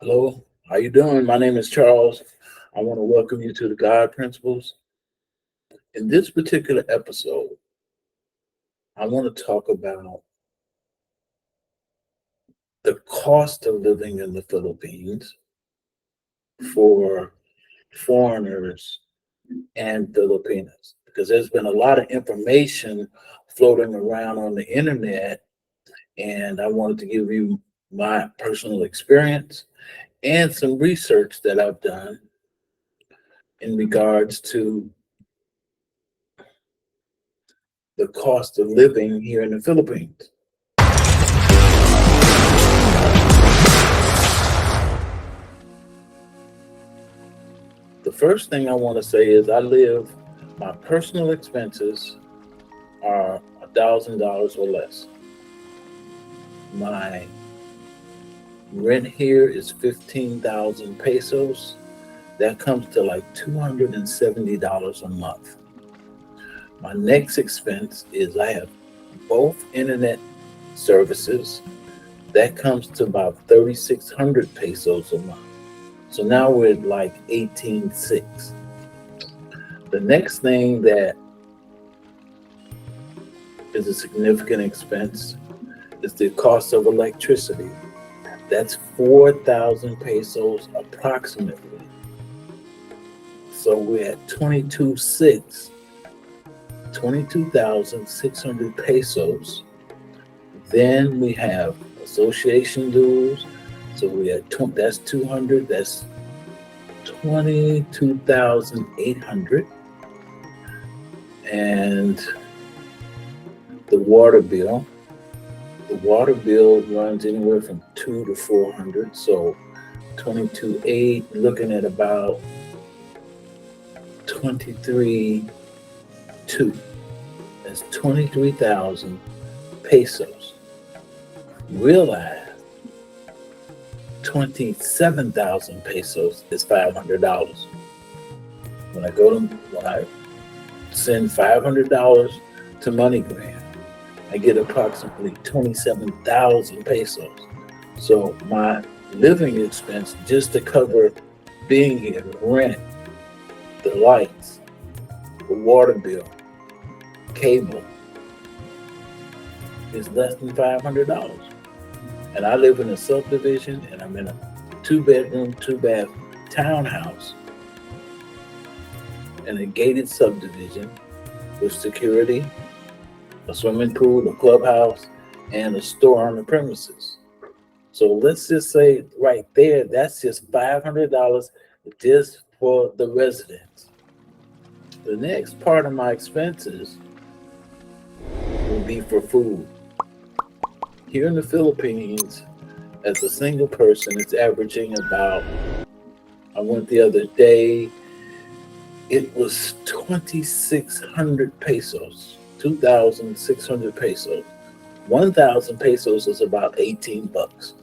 Hello, how you doing? My name is Charles. I want to welcome you to the God Principles. In this particular episode, I want to talk about the cost of living in the Philippines for foreigners and Filipinos, because there's been a lot of information floating around on the internet, and I wanted to give you my personal experience and some research that I've done in regards to the cost of living here in the Philippines. The first thing I want to say is my personal expenses are $1,000 or less. My rent here is 15,000 pesos. That comes to like $270 a month. My next expense is I have both internet services. That comes to about 3,600 pesos a month. So now we're at like 18,600. The next thing that is a significant expense is the cost of electricity. That's 4,000 pesos approximately. So we're at 22,600 pesos. Then we have association dues. So we at that's 200. That's 22,800. And the water bill. The water bill runs anywhere from 2 to 400. So 22,800, looking at about 23,200. That's 23,000 pesos. Realize 27,000 pesos is $500. When I send $500 to MoneyGram, I get approximately 27,000 pesos. So my living expense just to cover being here, the rent, the lights, the water bill, cable, is less than $500. And I live in a subdivision, and I'm in a 2-bedroom, 2-bath townhouse in a gated subdivision with security, a swimming pool, a clubhouse, and a store on the premises. So let's just say right there, that's just $500 just for the residents. The next part of my expenses will be for food. Here in the Philippines, as a single person, it's averaging about, I went the other day, it was 2,600 pesos, 2,600 pesos. 1,000 pesos is about 18 bucks.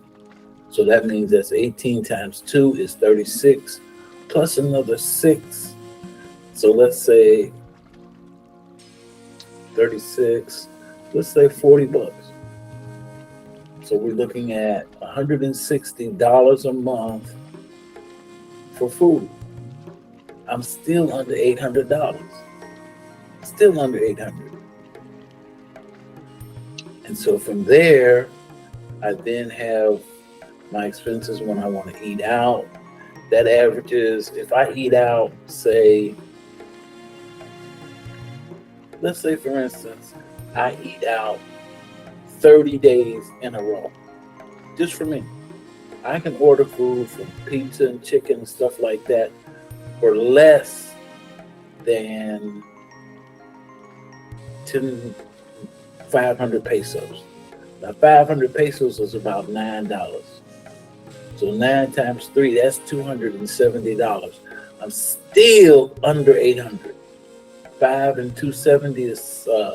So that means that's 18 times 2 is 36, plus another 6. So let's say 36, let's say 40 bucks. So we're looking at $160 a month for food. I'm still under $800. Still under 800. And so from there, I then have my expenses when I want to eat out. That averages, if I eat out, let's say for instance, I eat out 30 days in a row, just for me. I can order food from pizza and chicken and stuff like that for less than 500 pesos. Now 500 pesos is about $9. So 9 times 3, that's $270. I'm still under 800. 5 and 270 is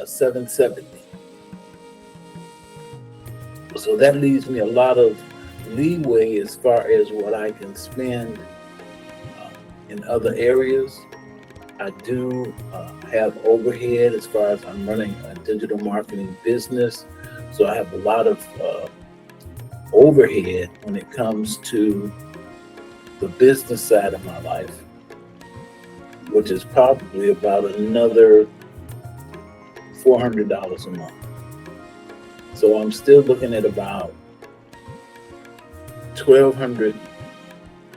770. So that leaves me a lot of leeway as far as what I can spend in other areas. I do have overhead as far as I'm running a digital marketing business. So I have a lot of overhead when it comes to the business side of my life, which is probably about another $400 a month. So I'm still looking at about 1,200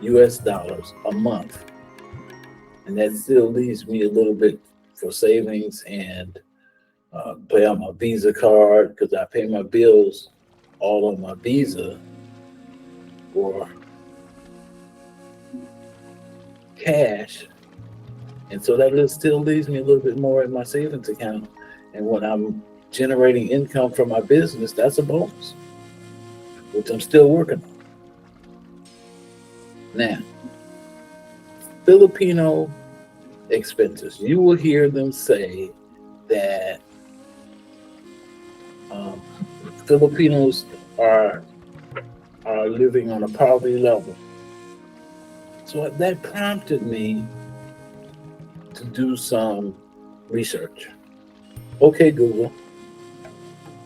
US dollars a month. And that still leaves me a little bit for savings and pay on my Visa card, because I pay my bills all on my Visa or cash. And so that still leaves me a little bit more in my savings account. And when I'm generating income from my business, that's a bonus, which I'm still working on. Now, Filipino expenses. You will hear them say that Filipinos are living on a poverty level. So that prompted me to do some research. Okay, Google,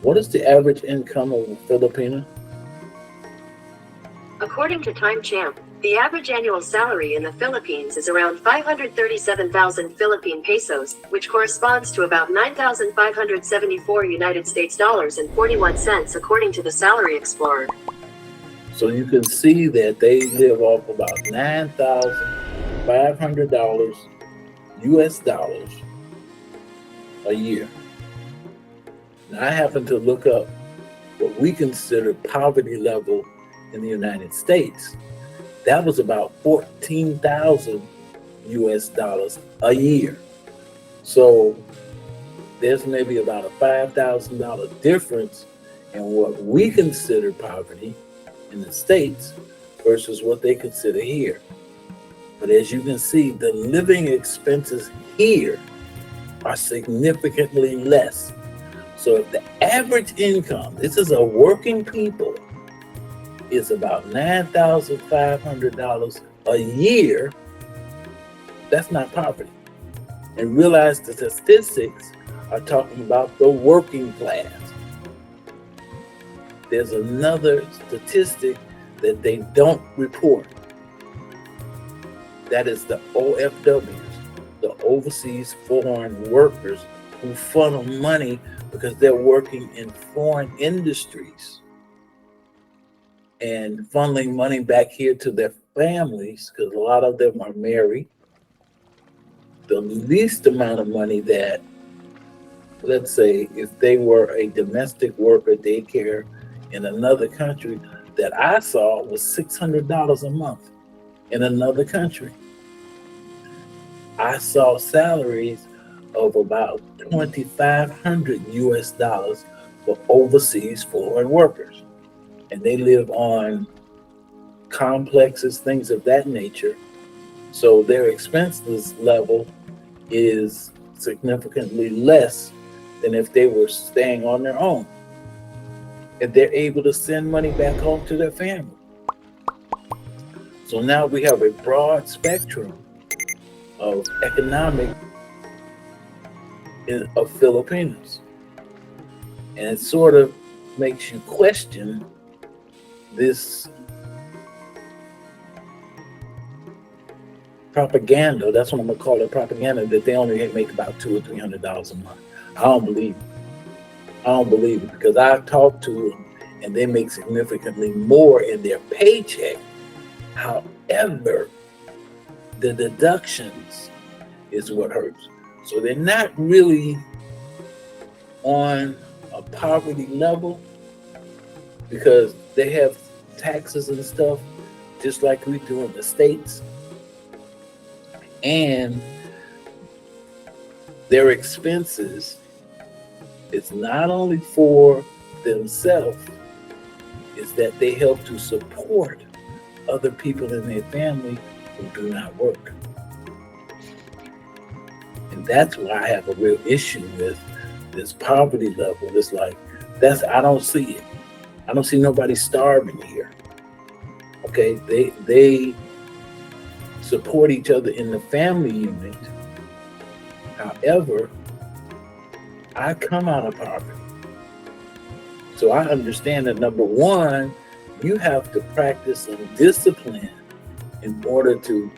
what is the average income of a Filipino? According to Time Champ, the average annual salary in the Philippines is around 537,000 Philippine pesos, which corresponds to about 9,574 United States dollars and 41 cents according to the Salary Explorer. So you can see that they live off about $9,500 US dollars a year. Now, I happen to look up what we consider poverty level in the United States. That was about 14,000 US dollars a year. So there's maybe about a $5,000 difference in what we consider poverty in the States versus what they consider here. But as you can see, the living expenses here are significantly less. So if the average income, this is a working people, is about $9,500 a year, that's not poverty. And realize the statistics are talking about the working class. There's another statistic that they don't report. That is the OFWs, the overseas foreign workers, who funnel money because they're working in foreign industries and funneling money back here to their families, because a lot of them are married. The least amount of money that, let's say, if they were a domestic worker, daycare in another country, that I saw was $600 a month in another country. I saw salaries of about 2,500 US dollars for overseas foreign workers. And they live on complexes, things of that nature. So their expenses level is significantly less than if they were staying on their own. And they're able to send money back home to their family. So now we have a broad spectrum of economic of Filipinos. And it sort of makes you question this propaganda. That's what I'm gonna call it, propaganda, that they only make about $200 or $300 a month. I don't believe it, because I've talked to them and they make significantly more in their paycheck. However, the deductions is what hurts. So they're not really on a poverty level, because they have taxes and stuff just like we do in the States. And their expenses is not only for themselves, is that they help to support other people in their family who do not work. And that's why I have a real issue with this poverty level. It's like, I don't see it. I don't see nobody starving here. Okay, they support each other in the family unit. However, I come out of poverty. So I understand that, number one, you have to practice some discipline in order to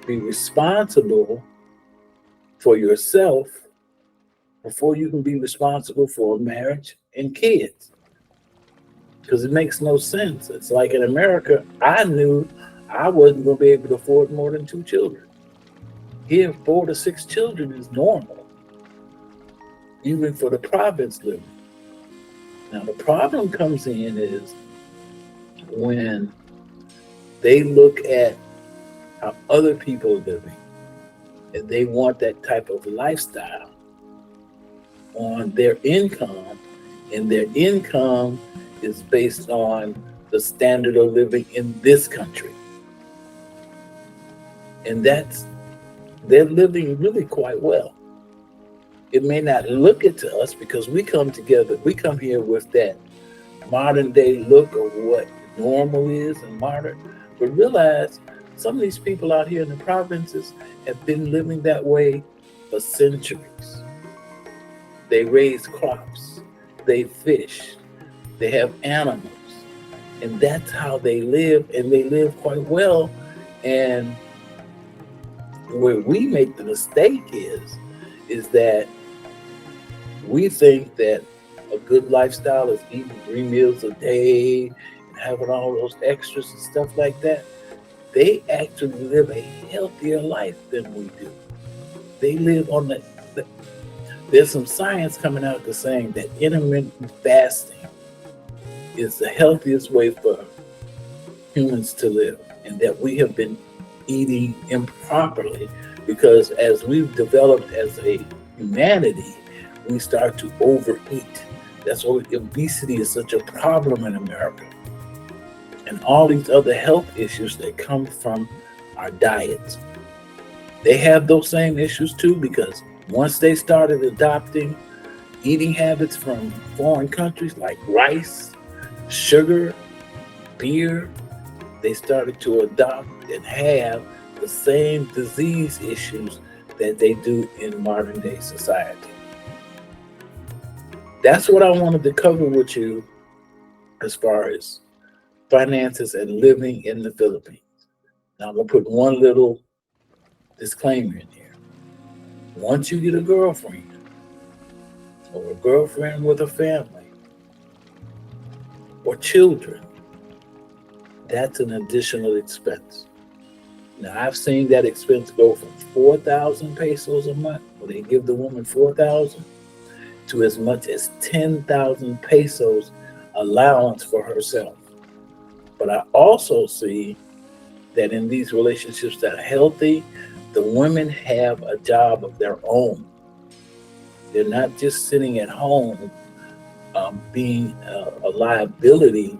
be responsible for yourself before you can be responsible for a marriage and kids. Because it makes no sense. It's like in America, I knew I wasn't going to be able to afford more than 2 children. Here, 4 to 6 children is normal, even for the province living. Now, the problem comes in is when they look at how other people are living and they want that type of lifestyle on their income, and their income is based on the standard of living in this country. And they're living really quite well. It may not look it to us because we come together, we come here with that modern day look of what normal is and modern, but realize some of these people out here in the provinces have been living that way for centuries. They raise crops, they fish, they have animals, and that's how they live, and they live quite well. And where we make the mistake is that we think that a good lifestyle is eating 3 meals a day and having all those extras and stuff like that. They actually live a healthier life than we do. They live on the there's some science coming out that's saying that intermittent fasting is the healthiest way for humans to live, and that we have been eating improperly because as we've developed as a humanity, we start to overeat. That's why obesity is such a problem in America, and all these other health issues that come from our diets. They have those same issues too, because once they started adopting eating habits from foreign countries like rice, sugar, beer, they started to adopt and have the same disease issues that they do in modern day society. That's what I wanted to cover with you as far as finances and living in the Philippines. Now I'm gonna put one little disclaimer in here. Once you get a girlfriend or a girlfriend with a family or children, that's an additional expense. Now I've seen that expense go from 4,000 pesos a month, where they give the woman 4,000, to as much as 10,000 pesos allowance for herself. But I also see that in these relationships that are healthy, the women have a job of their own. They're not just sitting at home being a liability.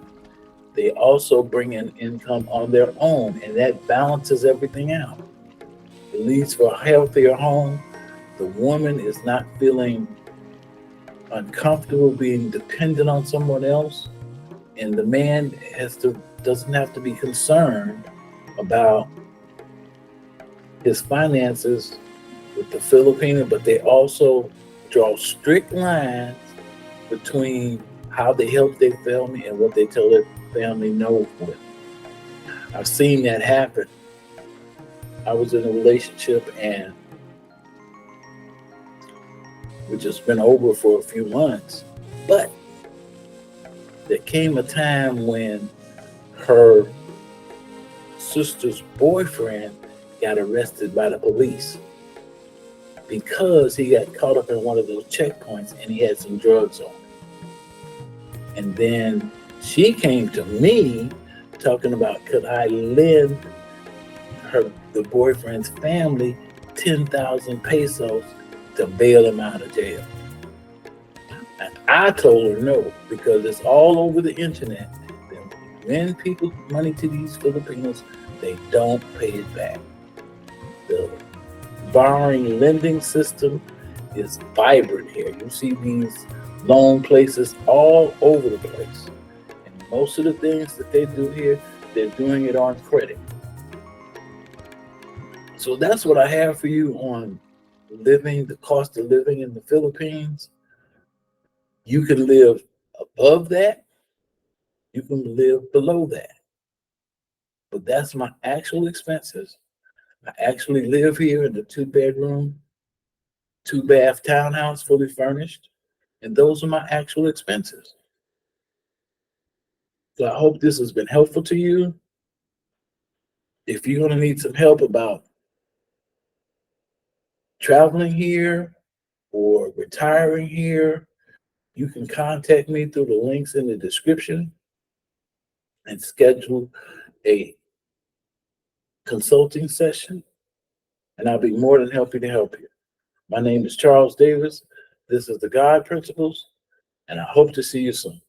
They also bring in income on their own, and that balances everything out. It leads for a healthier home. The woman is not feeling uncomfortable being dependent on someone else, and the man doesn't have to be concerned about his finances with the Filipino, but they also draw strict lines between how they help their family and what they tell their family no with. I've seen that happen. I was in a relationship and we just been over for a few months, but there came a time when her sister's boyfriend got arrested by the police because he got caught up in one of those checkpoints and he had some drugs on him. And then she came to me talking about, could I lend the boyfriend's family 10,000 pesos to bail him out of jail? And I told her no, because it's all over the internet that when you lend people money to these Filipinos, they don't pay it back. The borrowing lending system is vibrant here. You see these loan places all over the place. And most of the things that they do here, they're doing it on credit. So that's what I have for you on the cost of living in the Philippines. You can live above that, you can live below that. but that's my actual expenses. I actually live here in the 2-bedroom, 2-bath townhouse, fully furnished, and those are my actual expenses. So I hope this has been helpful to you. If you're going to need some help about traveling here or retiring here, you can contact me through the links in the description and schedule a consulting session, and I'll be more than happy to help you. My name is Charles Davis. This is the God Principles, and I hope to see you soon.